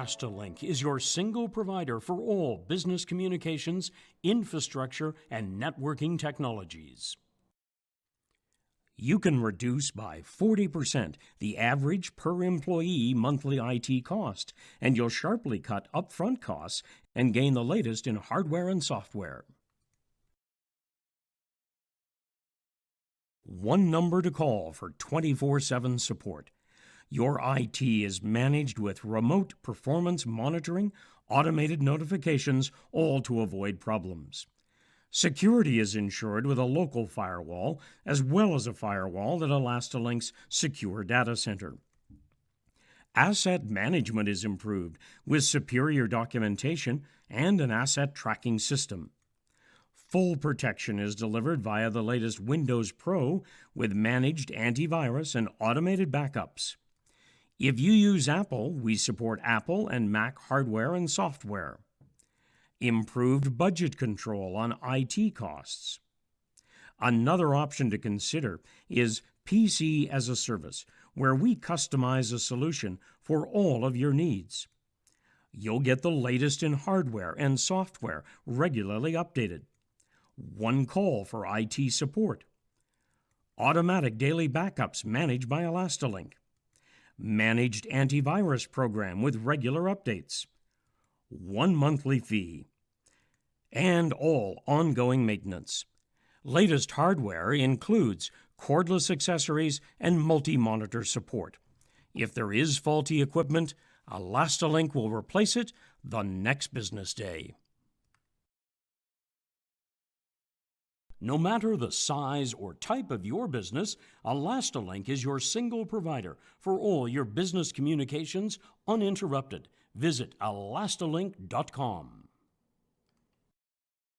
ElastaLink is your single provider for all business communications, infrastructure, and networking technologies. You can reduce by 40% the average per employee monthly IT cost, and you'll sharply cut upfront costs and gain the latest in hardware and software. One number to call for 24/7 support. Your IT is managed with remote performance monitoring, automated notifications, all to avoid problems. Security is ensured with a local firewall, as well as a firewall at ElastaLink's secure data center. Asset management is improved with superior documentation and an asset tracking system. Full protection is delivered via the latest Windows Pro with managed antivirus and automated backups. If you use Apple, we support Apple and Mac hardware and software. Improved budget control on IT costs. Another option to consider is PC as a service, where we customize a solution for all of your needs. You'll get the latest in hardware and software regularly updated. One call for IT support. Automatic daily backups managed by ElastaLink. Managed antivirus program with regular updates. One monthly fee. And all ongoing maintenance. Latest hardware includes cordless accessories and multi-monitor support. If there is faulty equipment, ElastaLink will replace it the next business day. No matter the size or type of your business, ElastaLink is your single provider for all your business communications uninterrupted. Visit elastalink.com.